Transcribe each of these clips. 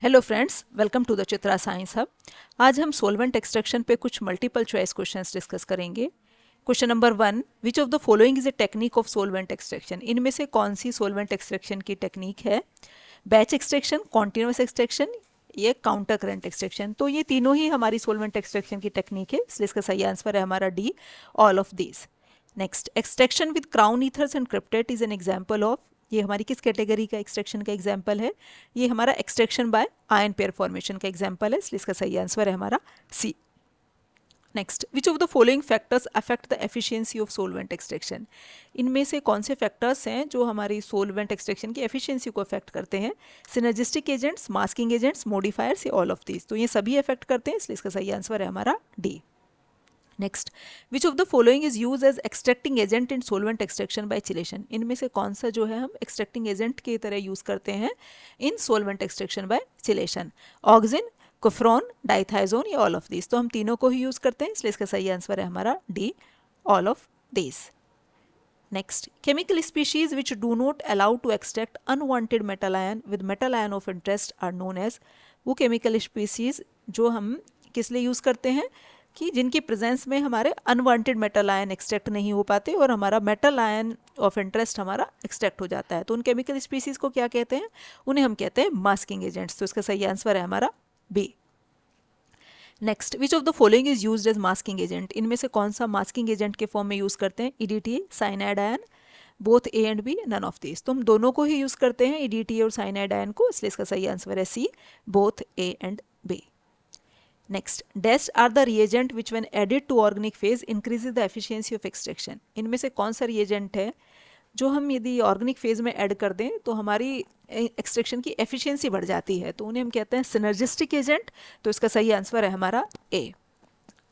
Hello friends, welcome to the Chitra science hub. आज हम solvent extraction पे कुछ मल्टीपल चॉइस क्वेश्चंस डिस्कस करेंगे। Question number 1, which of the following is a technique of solvent extraction. इनमें से कौन सी सोलवेंट एक्सट्रैक्शन की टेक्निक है? बैच एक्सट्रैक्शन, कॉन्टिन्यूस एक्सट्रैक्शन, ये काउंटर करंट एक्सट्रैक्शन। तो ये तीनों ही हमारी सोलवेंट एक्सट्रैक्शन की टेक्निक है, इसलिए इसका सही आंसर है हमारा D, all of these. Next, extraction with crown ethers and cryptate is an example of. ये हमारी किस कैटेगरी का एक्सट्रैक्शन का एग्जाम्पल है? ये हमारा extraction by ion pair formation का एग्जाम्पल है, इसलिए इसका सही आंसर है हमारा C. Next, which of the following factors affect the efficiency of solvent extraction. इनमें से कौन से फैक्टर्स हैं जो हमारी सोलवेंट एक्सट्रैक्शन की एफिशिएंसी को अफेक्ट करते हैं? Synergistic agents, masking agents, modifiers, या ऑल ऑफ दीज। तो ये सभी अफेक्ट करते हैं, इसलिए इसका सही आंसर है हमारा D. Next, which of the following is use as extracting agent in solvent extraction by chelation. इनमें से कौन सा जो है हम एक्सट्रैक्टिंग एजेंट की तरह यूज करते हैं in solvent extraction by chelation? Oxine, cupferron, dithizone, या ऑल ऑफ दीज। तो हम तीनों को ही यूज करते हैं, इसलिए इसका सही आंसर है हमारा D, all of these. Next, chemical species which do not allow to extract unwanted metal ion with metal ion of interest are known as. वो केमिकल स्पीशीज जो हम किस लिए यूज करते हैं कि जिनकी प्रेजेंस में हमारे अनवांटेड मेटल आयन एक्सट्रैक्ट नहीं हो पाते और हमारा मेटल आयन ऑफ इंटरेस्ट हमारा एक्सट्रैक्ट हो जाता है। तो उन केमिकल स्पीसीज को क्या कहते हैं? उन्हें हम कहते हैं मास्किंग एजेंट्स। तो इसका सही आंसर है हमारा B. Next, which of the following is used as masking agent. इनमें से कौन सा मास्किंग एजेंट के फॉर्म में यूज करते हैं? EDT, cyanide ion, both A and B, none of this. तो हम दोनों को ही यूज करते हैं, ईडीटी और साइनाइड आयन को, इसलिए इसका सही आंसर है C, both A and B. Next, dash are the reagent which when added to organic phase increases the efficiency of extraction. इनमें से कौन सा रिएजेंट है जो हम यदि ऑर्गेनिक फेज में ऐड कर दें तो हमारी एक्सट्रैक्शन की एफिशिएंसी बढ़ जाती है? तो उन्हें हम कहते हैं सिनर्जिस्टिक एजेंट। तो इसका सही आंसर है हमारा A.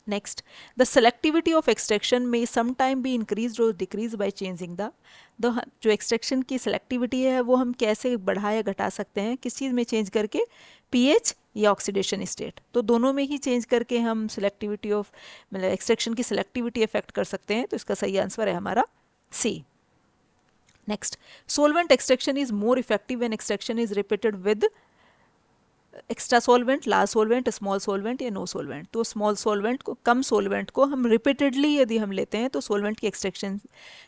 Next, the selectivity of extraction में सम टाइम बी इंक्रीज और डिक्रीज बाय चेंजिंग द जो एक्सट्रैक्शन की सेलेक्टिविटी है वो हम कैसे बढ़ा या घटा सकते हैं? किस चीज़ में चेंज करके? पीएच या ऑक्सीडेशन स्टेट। तो दोनों में ही चेंज करके हम सेलेक्टिविटी ऑफ मतलब एक्सट्रैक्शन की सेलेक्टिविटी इफेक्ट कर सकते हैं। तो इसका सही आंसर है हमारा C. Next, solvent extraction is more effective when extraction is repeated with extra solvent, large solvent, small solvent, या नो सोलवेंट। तो स्मॉल सोलवेंट को, कम सोलवेंट को हम रिपीटेडली यदि हम लेते हैं तो सोलवेंट की एक्सट्रैक्शन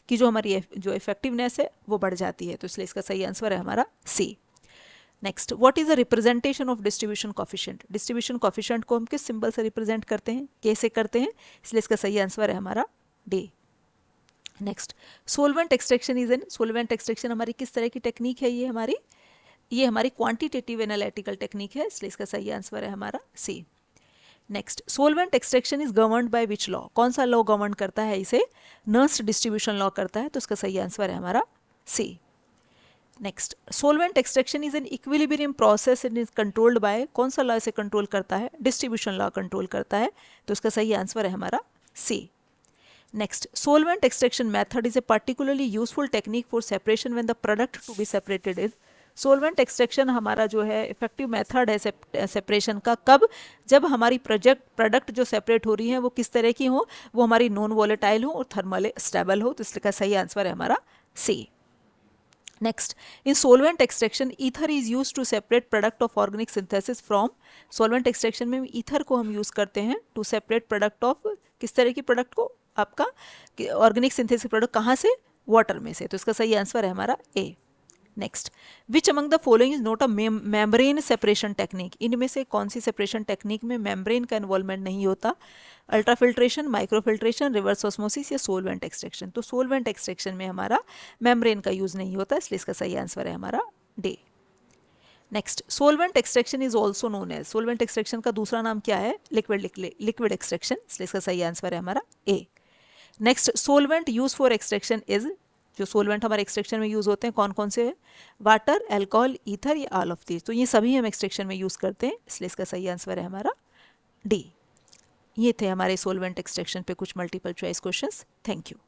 की जो हमारी जो इफेक्टिवनेस है वो बढ़ जाती है। तो इसलिए इसका सही आंसर है हमारा C. Next, what is the representation of distribution coefficient. Distribution coefficient को हम किस सिंबल से रिप्रेजेंट करते हैं, कैसे करते हैं? इसलिए इसका सही आंसर है हमारा D. Next, solvent extraction is N, solvent extraction हमारी किस तरह की टेक्निक है? ये हमारी क्वांटिटेटिव एनालिटिकल टेक्निक है, इसलिए इसका सही आंसर है हमारा C. Next, solvent extraction is governed by which law. कौन सा लॉ गवर्न करता है इसे? नर्स डिस्ट्रीब्यूशन लॉ करता है। तो इसका सही आंसर है हमारा C. Next, solvent extraction is an equilibrium process and is controlled by, कौन सा लॉ इसे कंट्रोल करता है? डिस्ट्रीब्यूशन लॉ कंट्रोल करता है। तो इसका सही आंसर है हमारा C. Next, solvent extraction method is a particularly useful technique for separation when the product to be separated is। solvent extraction हमारा जो है इफेक्टिव मेथड है सेपरेशन का, कब? जब हमारी प्रोडक्ट जो सेपरेट हो रही है वो किस तरह की हो? वो हमारी नॉन वॉलेटाइल हो और थर्मली स्टेबल हो। तो इसका सही आंसर है हमारा C. Next, in solvent extraction ether is use to separate product of organic synthesis from. Solvent extraction में ईथर को हम यूज करते हैं टू सेपरेट प्रोडक्ट ऑफ, किस तरह की प्रोडक्ट को? आपका ऑर्गेनिक सिंथेसिस प्रोडक्ट कहाँ से? वाटर में से। तो इसका सही आंसर है हमारा A. Next, which among the following is not a membrane separation technique. इनमें से कौन सी सेपरेशन टेक्निक में मेम्ब्रेन का इन्वॉल्वमेंट नहीं होता? अल्ट्राफिल्ट्रेशन, माइक्रोफिल्ट्रेशन, रिवर्स ऑस्मोसिस, या सोलवेंट एक्सट्रैक्शन। तो सोलवेंट एक्सट्रैक्शन में हमारा मेम्ब्रेन का यूज नहीं होता, इसलिए इसका सही आंसर है हमारा D. Next, solvent extraction is also known as, solvent extraction का दूसरा नाम क्या है? लिक्विड एक्सट्रैक्शन, इसलिए इसका सही आंसर है हमारा A. Next, solvent use for extraction is, जो सोलवेंट हमारे एक्सट्रैक्शन में यूज होते हैं कौन कौन से? वाटर, अल्कोहल, ईथर, या ऑल ऑफ दीज। तो ये सभी हम एक्सट्रैक्शन में यूज करते हैं, इसलिए इसका सही आंसर है हमारा डी। ये थे हमारे सोलवेंट एक्सट्रैक्शन पे कुछ multiple choice questions. Thank you.